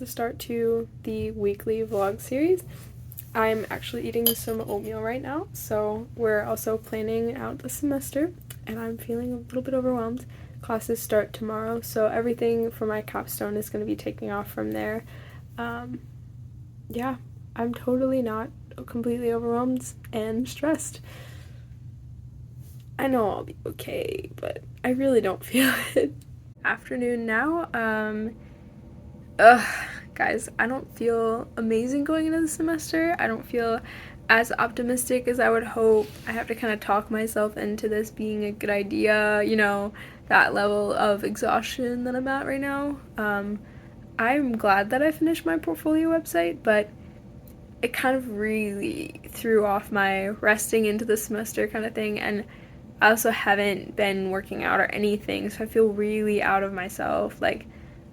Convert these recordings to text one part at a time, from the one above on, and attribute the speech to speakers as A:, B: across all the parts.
A: the start to the weekly vlog series. I'm actually eating some oatmeal right now, so we're also planning out the semester, and I'm feeling a little bit overwhelmed. Classes start tomorrow, so everything for my capstone is going to be taking off from there. Yeah, I'm totally not completely overwhelmed and stressed. I know I'll be okay, but I really don't feel it. Afternoon now. Guys, I don't feel amazing going into the semester. I don't feel as optimistic as I would hope. I have to kind of talk myself into this being a good idea, that level of exhaustion that I'm at right now. I'm glad that I finished my portfolio website, but it kind of really threw off my resting into the semester kind of thing, and I also haven't been working out or anything, so I feel really out of myself. Like,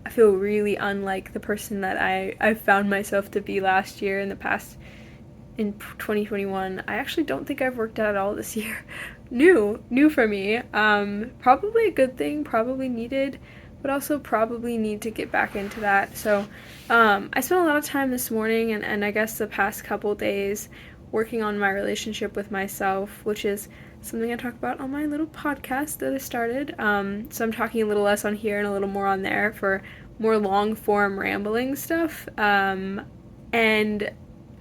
A: I feel really unlike the person that I found myself to be last year in 2021. I actually don't think I've worked out at all this year. New for me. Probably a good thing, probably needed, but also probably need to get back into that. So I spent a lot of time this morning and I guess the past couple days working on my relationship with myself, which is something I talk about on my little podcast that I started. So I'm talking a little less on here and a little more on there for more long form rambling stuff. And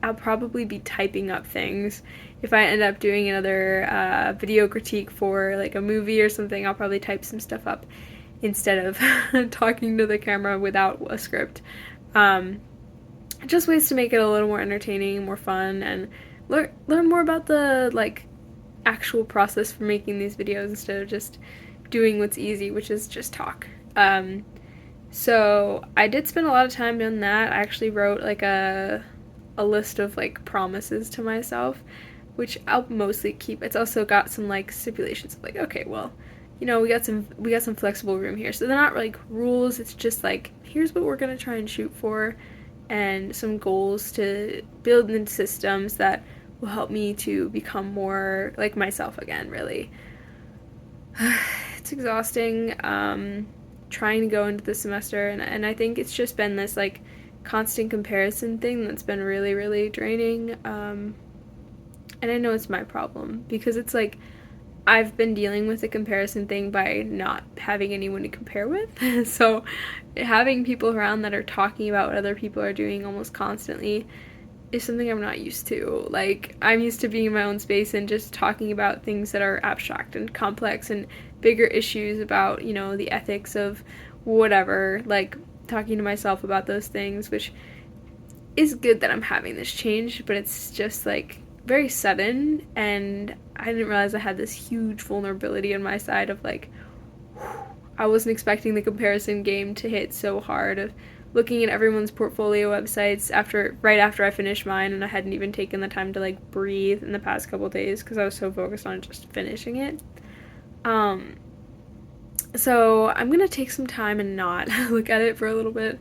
A: I'll probably be typing up things. If I end up doing another video critique for like a movie or something, I'll probably type some stuff up instead of talking to the camera without a script. Just ways to make it a little more entertaining, more fun, and learn more about the actual process for making these videos instead of just doing what's easy, which is just talk. So I did spend a lot of time doing that. I actually wrote a list of promises to myself, which I'll mostly keep. It's also got some stipulations of okay, well, we got some flexible room here. So they're not rules, it's just here's what we're gonna try and shoot for, and some goals to build in systems that will help me to become more like myself again, really. It's exhausting trying to go into the semester, and I think it's just been this constant comparison thing that's been really, really draining. And I know it's my problem because it's I've been dealing with the comparison thing by not having anyone to compare with. So having people around that are talking about what other people are doing almost constantly is something I'm not used to. I'm used to being in my own space and just talking about things that are abstract and complex and bigger issues about, the ethics of whatever, talking to myself about those things, which is good that I'm having this change, but it's just very sudden, and I didn't realize I had this huge vulnerability on my side of I wasn't expecting the comparison game to hit so hard, of looking at everyone's portfolio websites right after I finished mine, and I hadn't even taken the time to breathe in the past couple days because I was so focused on just finishing it. So I'm gonna take some time and not look at it for a little bit.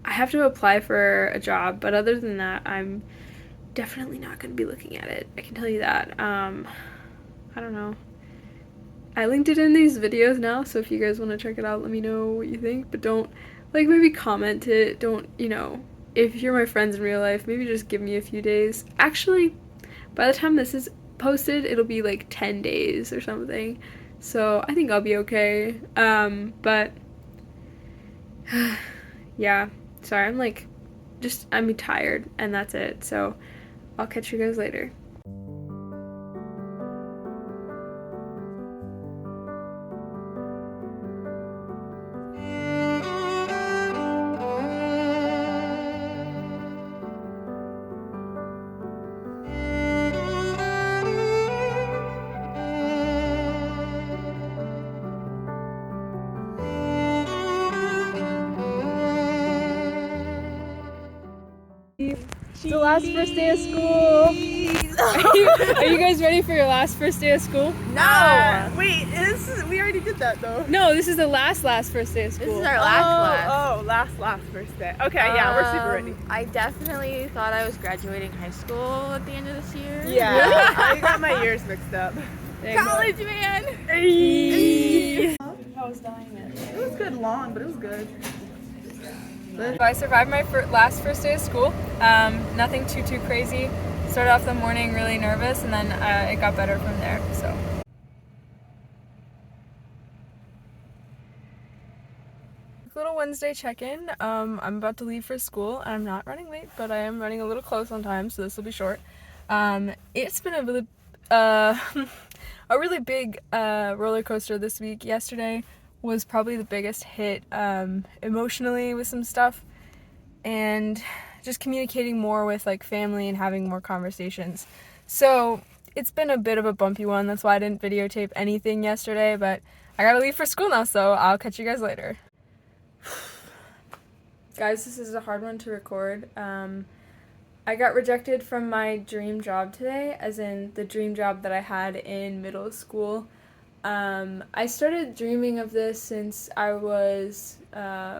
A: I have to apply for a job, but other than that, I'm definitely not going to be looking at it. I can tell you that. I don't know. I linked it in these videos now, so if you guys want to check it out, let me know what you think, but don't, maybe comment it. Don't, if you're my friends in real life, maybe just give me a few days. Actually, by the time this is posted, it'll be 10 days or something, so I think I'll be okay. But yeah, sorry, I'm tired, and that's it, so I'll catch you guys later. The last first day of school. Are you guys ready for your last first day of school?
B: No! Wait, we already did that though.
A: No, this is the last first day of school.
C: This is our last.
B: Oh, last first day. Okay, yeah, we're super ready.
C: I definitely thought I was graduating high school at the end of this year.
B: Yeah, I got my years mixed up.
C: College, man!
B: Hey.
A: I was dying it.
B: It was good long, but it was good. this?
A: I survived my last first day of school. Nothing too crazy. Started off the morning really nervous, and then it got better from there. So. Little Wednesday check-in. I'm about to leave for school. I'm not running late, but I am running a little close on time, so this will be short. It's been a really a really big roller coaster this week. Yesterday was probably the biggest hit emotionally with some stuff, and just communicating more with like family and having more conversations. So it's been a bit of a bumpy one. That's why I didn't videotape anything yesterday, but I gotta leave for school now, so I'll catch you guys later. Guys, this is a hard one to record. I got rejected from my dream job today, as in the dream job that I had in middle school. I started dreaming of this since I was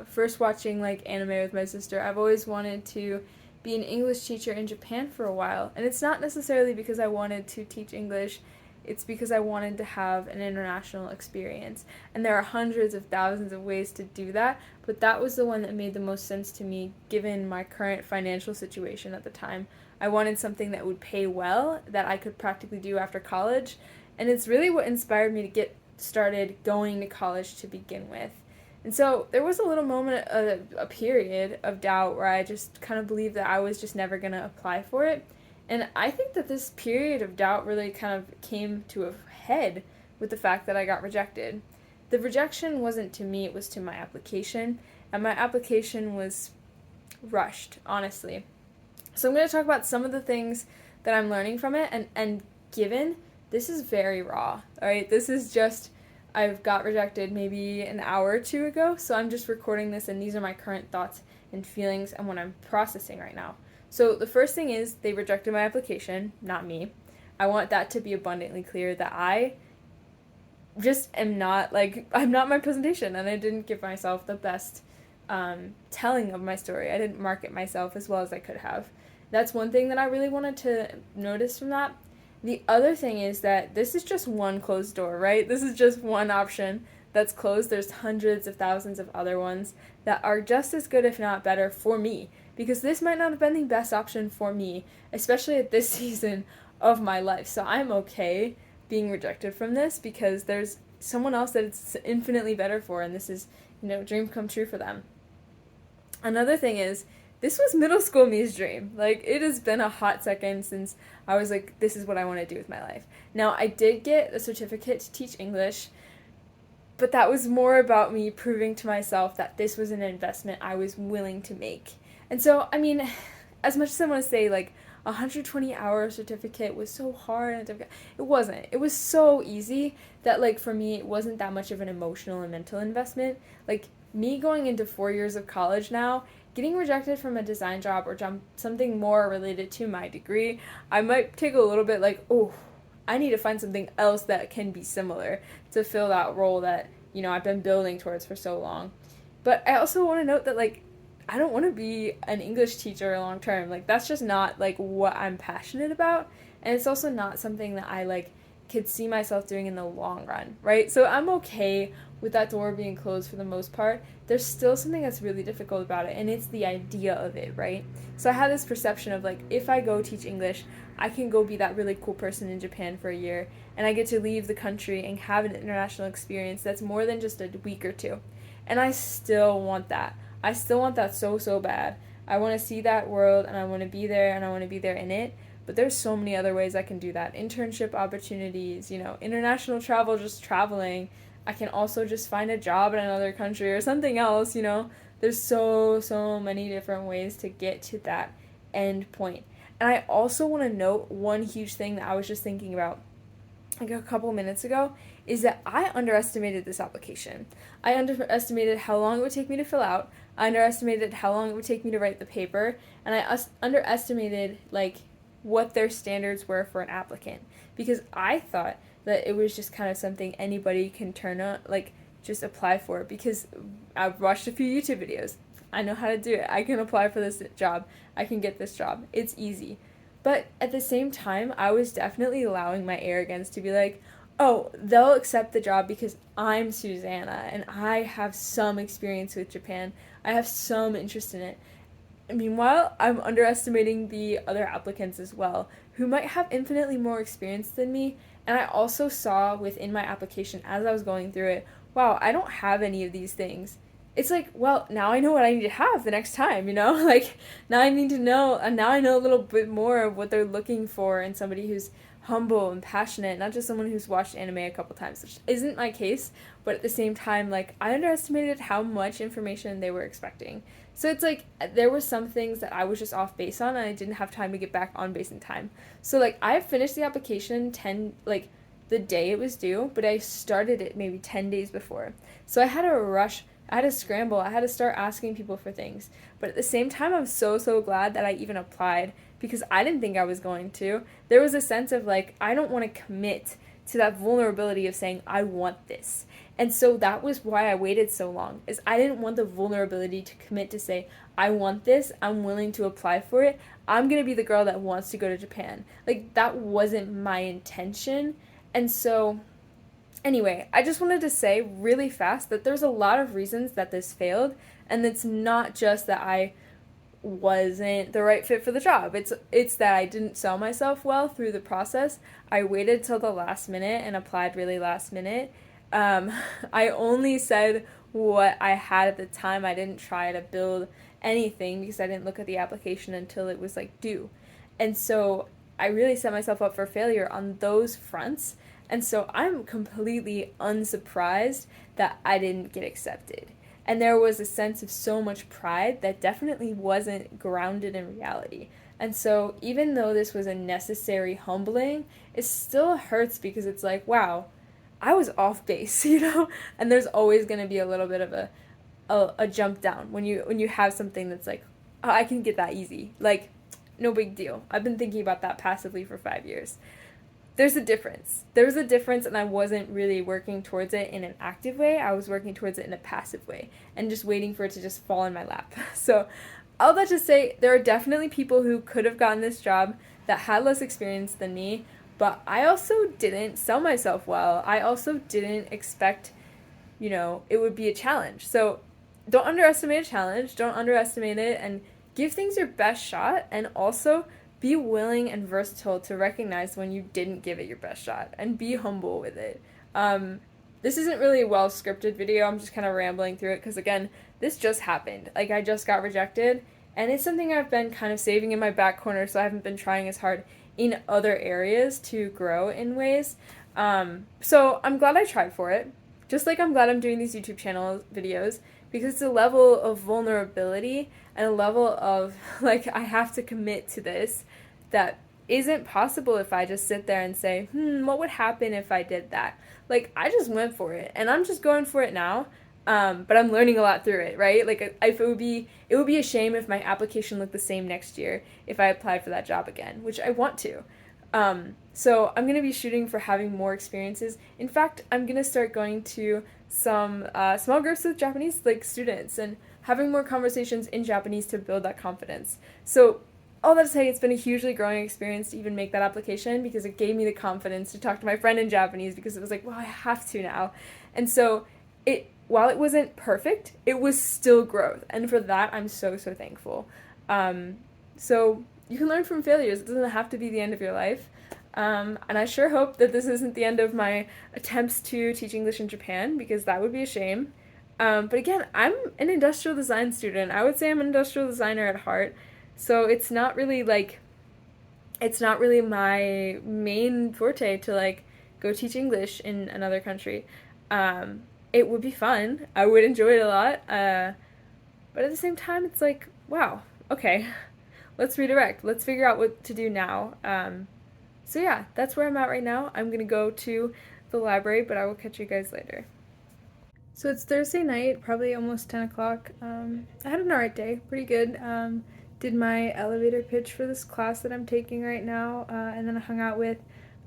A: first watching like anime with my sister. I've always wanted to be an English teacher in Japan for a while, and it's not necessarily because I wanted to teach English. It's because I wanted to have an international experience. And there are hundreds of thousands of ways to do that, but that was the one that made the most sense to me given my current financial situation at the time. I wanted something that would pay well, that I could practically do after college, and it's really what inspired me to get started going to college to begin with. And so there was a little moment, a period of doubt where I just kind of believed that I was just never going to apply for it. And I think that this period of doubt really kind of came to a head with the fact that I got rejected. The rejection wasn't to me, it was to my application, and my application was rushed, honestly. So I'm going to talk about some of the things that I'm learning from it, and given, this is very raw, alright? This is just, I've got rejected maybe an hour or two ago, so I'm just recording this, and these are my current thoughts and feelings and what I'm processing right now. So the first thing is they rejected my application, not me. I want that to be abundantly clear that I just am not, like, I'm not my presentation, and I didn't give myself the best telling of my story. I didn't market myself as well as I could have. That's one thing that I really wanted to notice from that. The other thing is that this is just one closed door, right? This is just one option that's closed. There's hundreds of thousands of other ones that are just as good, if not better, for me. Because this might not have been the best option for me, especially at this season of my life. So I'm okay being rejected from this because there's someone else that it's infinitely better for, and this is, dream come true for them. Another thing is, this was middle school me's dream. Like, it has been a hot second since I was like, this is what I want to do with my life. Now, I did get a certificate to teach English, but that was more about me proving to myself that this was an investment I was willing to make. And so, I mean, as much as I want to say, like, 120-hour certificate was so hard, it wasn't. It was so easy that, like, for me, it wasn't that much of an emotional and mental investment. Like, me going into 4 years of college now, getting rejected from a design job or something more related to my degree, I might take a little bit like, oh, I need to find something else that can be similar to fill that role that, I've been building towards for so long. But I also want to note that, like, I don't want to be an English teacher long term. Like, that's just not, like, what I'm passionate about. And it's also not something that I, like, could see myself doing in the long run, right? So I'm okay with that door being closed for the most part. There's still something that's really difficult about it, and it's the idea of it, right? So I had this perception of, like, if I go teach English, I can go be that really cool person in Japan for a year, and I get to leave the country and have an international experience that's more than just a week or two. And I still want that. I still want that so bad. I want to see that world, and I want to be there, and I want to be there in it. But there's so many other ways I can do that. Internship opportunities, international travel, just traveling. I can also just find a job in another country or something else, There's so many different ways to get to that end point. And I also want to note one huge thing that I was just thinking about like a couple minutes ago, is that I underestimated this application. I underestimated how long it would take me to fill out. I underestimated how long it would take me to write the paper, and I underestimated like what their standards were for an applicant, because I thought that it was just kind of something anybody can turn on, like just apply for, because I've watched a few YouTube videos. I know how to do it. I can apply for this job. I can get this job. It's easy. But at the same time, I was definitely allowing my arrogance to be like, oh, they'll accept the job because I'm Susanna and I have some experience with Japan. I have some interest in it. Meanwhile, I'm underestimating the other applicants as well, who might have infinitely more experience than me. And I also saw within my application as I was going through it, wow, I don't have any of these things. It's like, well, now I know what I need to have the next time, you know? Like, now I need to know, and now I know a little bit more of what they're looking for in somebody who's humble and passionate, not just someone who's watched anime a couple times, which isn't my case, but at the same time, like, I underestimated how much information they were expecting. So it's like there were some things that I was just off base on and I didn't have time to get back on base in time. So like I finished the application 10 like the day it was due, but I started it maybe 10 days before. So I had to rush, I had to scramble, I had to start asking people for things. But at the same time I'm so glad that I even applied because I didn't think I was going to. There was a sense of like I don't want to commit to that vulnerability of saying I want this. And so that was why I waited so long, is I didn't want the vulnerability to commit to say, I want this, I'm willing to apply for it, I'm going to be the girl that wants to go to Japan. Like, that wasn't my intention. And so, anyway, I just wanted to say really fast that there's a lot of reasons that this failed, and it's not just that I wasn't the right fit for the job. It's that I didn't sell myself well through the process. I waited till the last minute and applied really last minute. Um, I only said what I had at the time. I didn't try to build anything because I didn't look at the application until it was like due. And so I really set myself up for failure on those fronts. And so I'm completely unsurprised that I didn't get accepted. And there was a sense of so much pride that definitely wasn't grounded in reality. And so even though this was a necessary humbling, it still hurts because it's like, wow, I was off base, you know? And there's always going to be a little bit of a jump down when you have something that's like, oh, I can get that easy. Like, no big deal. I've been thinking about that passively for 5 years. There's a difference. There's a difference, and I wasn't really working towards it in an active way. I was working towards it in a passive way and just waiting for it to just fall in my lap. So, all that to say, there are definitely people who could have gotten this job that had less experience than me, but I also didn't sell myself well. I also didn't expect, it would be a challenge. So, don't underestimate a challenge, don't underestimate it, and give things your best shot, and also be willing and versatile to recognize when you didn't give it your best shot and be humble with it. This isn't really a well scripted video. I'm just kind of rambling through it because, again, this just happened. Like, I just got rejected, and it's something I've been kind of saving in my back corner, so I haven't been trying as hard in other areas to grow in ways. So I'm glad I tried for it. Just like I'm glad I'm doing these YouTube channel videos because it's a level of vulnerability and a level of, like, I have to commit to this that isn't possible if I just sit there and say, what would happen if I did that? Like, I just went for it, and I'm just going for it now, but I'm learning a lot through it, right? Like, it would be a shame if my application looked the same next year if I applied for that job again, which I want to. So I'm going to be shooting for having more experiences. In fact, I'm going to start going to some small groups with Japanese like students and having more conversations in Japanese to build that confidence. So all that to say, it's been a hugely growing experience to even make that application because it gave me the confidence to talk to my friend in Japanese because it was like, well, I have to now. And so while it wasn't perfect, it was still growth. And for that, I'm so thankful. So you can learn from failures. It doesn't have to be the end of your life. And I sure hope that this isn't the end of my attempts to teach English in Japan because that would be a shame. But again, I'm an industrial design student. I would say I'm an industrial designer at heart. So it's not really my main forte to like go teach English in another country. It would be fun. I would enjoy it a lot. But at the same time, it's like, wow, okay, let's redirect. Let's figure out what to do now. So yeah, that's where I'm at right now. I'm gonna go to the library, but I will catch you guys later. So it's Thursday night, probably almost 10 o'clock. I had an alright day, pretty good. Did my elevator pitch for this class that I'm taking right now, and then I hung out with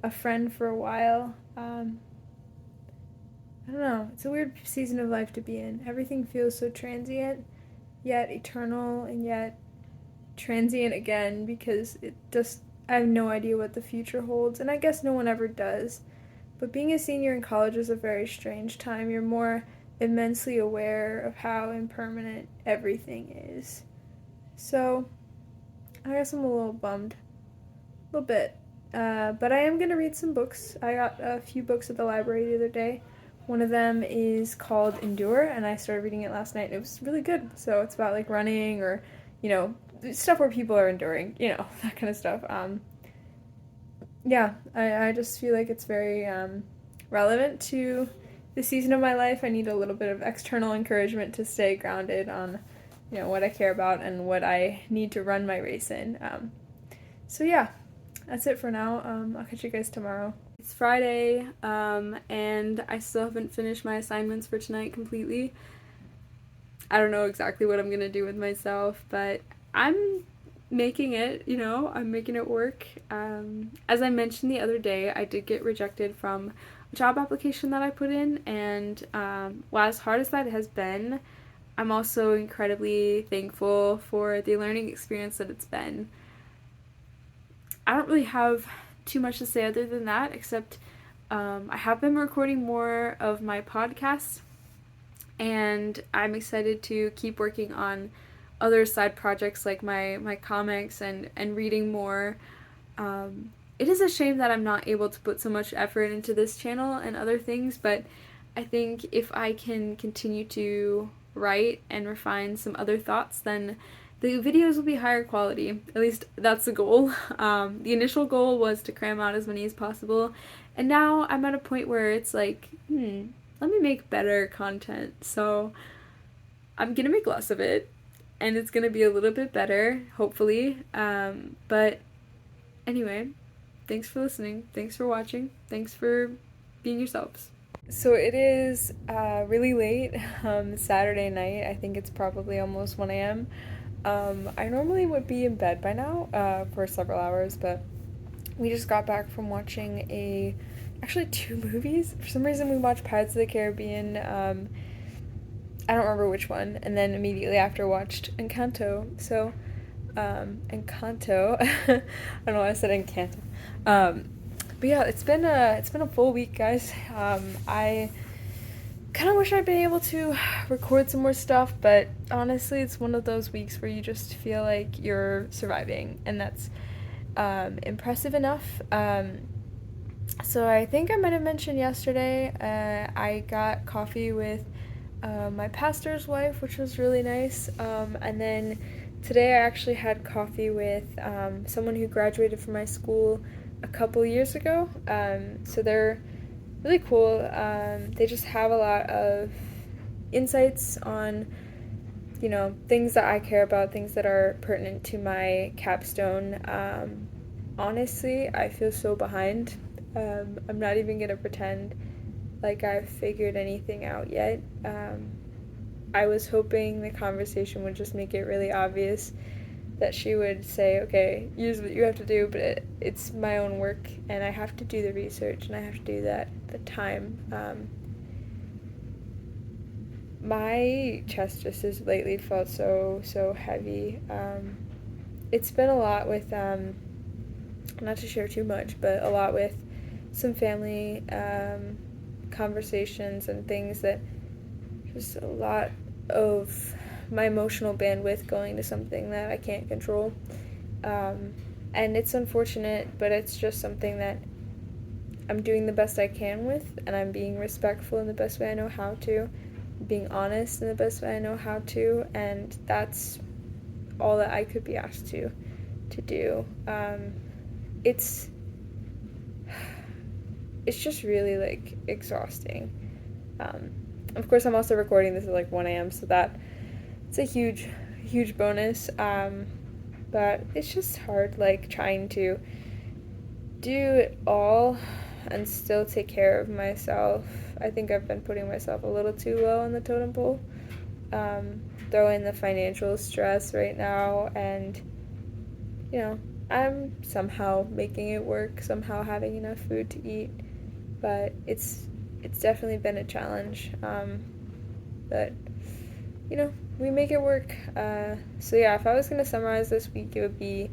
A: a friend for a while. I don't know, it's a weird season of life to be in. Everything feels so transient, yet eternal, and yet transient again because I have no idea what the future holds, and I guess no one ever does. But being a senior in college is a very strange time. You're more immensely aware of how impermanent everything is. So, I guess I'm a little bummed. A little bit. But I am going to read some books. I got a few books at the library the other day. One of them is called Endure, and I started reading it last night. It was really good. So it's about like running or, stuff where people are enduring, that kind of stuff. Yeah, I just feel like it's very relevant to the season of my life. I need a little bit of external encouragement to stay grounded on, what I care about and what I need to run my race in. So yeah, that's it for now. I'll catch you guys tomorrow. It's Friday, and I still haven't finished my assignments for tonight completely. I don't know exactly what I'm gonna do with myself, but I'm making it, I'm making it work. As I mentioned the other day, I did get rejected from a job application that I put in, and while as hard as that has been, I'm also incredibly thankful for the learning experience that it's been. I don't really have too much to say other than that, except I have been recording more of my podcasts, and I'm excited to keep working on other side projects like my comics and reading more. It is a shame that I'm not able to put so much effort into this channel and other things, but I think if I can continue to write and refine some other thoughts, then the videos will be higher quality. At least that's the goal. The initial goal was to cram out as many as possible, and now I'm at a point where it's like, let me make better content. So I'm gonna make less of it, and it's gonna be a little bit better, hopefully. But anyway, thanks for listening. Thanks for watching. Thanks for being yourselves. So it is really late, Saturday night. I think it's probably almost 1 a.m. I normally would be in bed by now for several hours, but we just got back from watching actually 2 movies. For some reason we watched Pirates of the Caribbean, I don't remember which one, and then immediately after watched Encanto. So, Encanto, I don't know why I said Encanto. But yeah, it's been a full week, guys. I kind of wish I'd been able to record some more stuff, but honestly, it's one of those weeks where you just feel like you're surviving, and that's impressive enough. So I think I might have mentioned yesterday, I got coffee with my pastor's wife, which was really nice, and then today I actually had coffee with someone who graduated from my school a couple years ago. So they're really cool. They just have a lot of insights on, things that I care about, things that are pertinent to my capstone. Honestly, I feel so behind. I'm not even gonna pretend like I've figured anything out yet. I was hoping the conversation would just make it really obvious that she would say, okay, here's what you have to do, but it's my own work, and I have to do the research, and I have to do the time. My chest just has lately felt so heavy. It's been a lot with, not to share too much, but a lot with some family conversations and things that just a lot of my emotional bandwidth going to something that I can't control. And it's unfortunate, but it's just something that I'm doing the best I can with, and I'm being respectful in the best way I know how to, being honest in the best way I know how to, and that's all that I could be asked to do. It's just really, like, exhausting. Of course, I'm also recording this at, like, 1 a.m., so it's a huge bonus, but it's just hard, like, trying to do it all and still take care of myself. I think I've been putting myself a little too low on the totem pole. Throw in the financial stress right now, and, I'm somehow making it work, somehow having enough food to eat, but it's definitely been a challenge, but, we make it work. So yeah, if I was going to summarize this week, it would be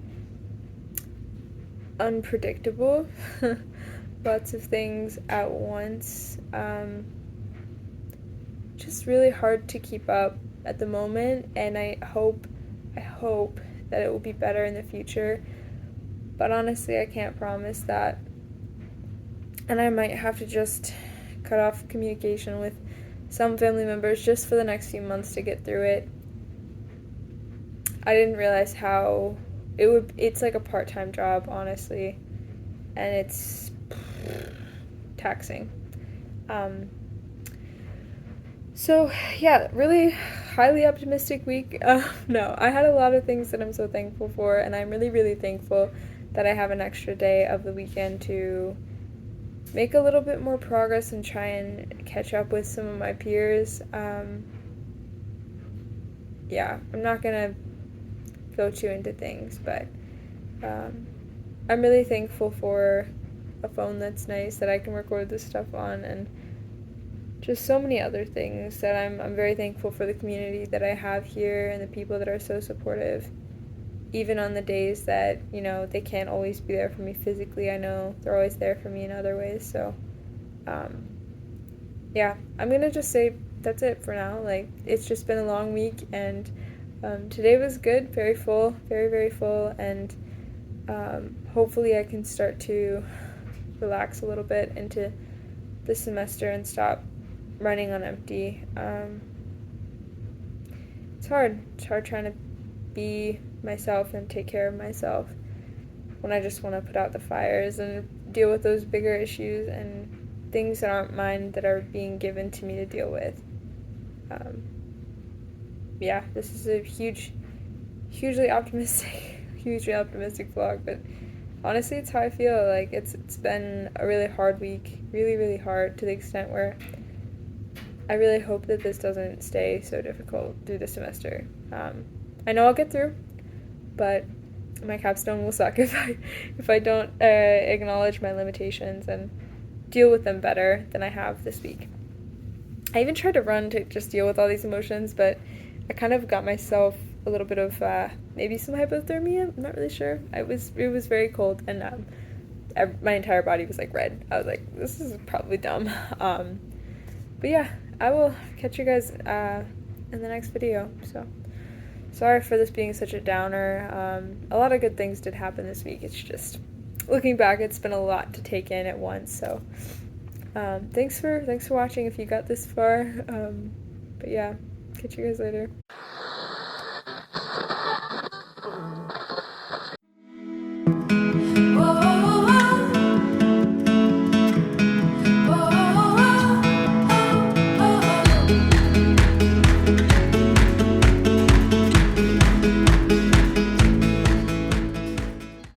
A: unpredictable, lots of things at once. Just really hard to keep up at the moment, and I hope that it will be better in the future. But honestly, I can't promise that. And I might have to just cut off communication with some family members just for the next few months to get through it. I didn't realize how it's like a part-time job, honestly, and it's taxing. So yeah, really highly optimistic week. No, I had a lot of things that I'm so thankful for, and I'm really, really thankful that I have an extra day of the weekend to make a little bit more progress and try and catch up with some of my peers. Yeah, I'm not gonna go too into things, but I'm really thankful for a phone that's nice that I can record this stuff on, and just so many other things that I'm very thankful for the community that I have here and the people that are so supportive. Even on the days that, they can't always be there for me physically, I know they're always there for me in other ways. So, yeah, I'm going to just say that's it for now. Like, it's just been a long week, and today was good, very full, very, very full, and hopefully I can start to relax a little bit into the semester and stop running on empty. It's hard trying to be myself and take care of myself when I just want to put out the fires and deal with those bigger issues and things that aren't mine that are being given to me to deal with. Yeah, this is a hugely optimistic vlog, but honestly, it's how I feel. Like, it's been a really hard week, really, really hard, to the extent where I really hope that this doesn't stay so difficult through the semester. I know I'll get through, but my capstone will suck if I don't acknowledge my limitations and deal with them better than I have this week. I even tried to run to just deal with all these emotions, but I kind of got myself a little bit of maybe some hypothermia. I'm not really sure. It was very cold, and my entire body was like red. I was like, this is probably dumb. But yeah, I will catch you guys in the next video. So sorry for this being such a downer. A lot of good things did happen this week. It's just, looking back, it's been a lot to take in at once. So thanks for watching if you got this far. But yeah, catch you guys later.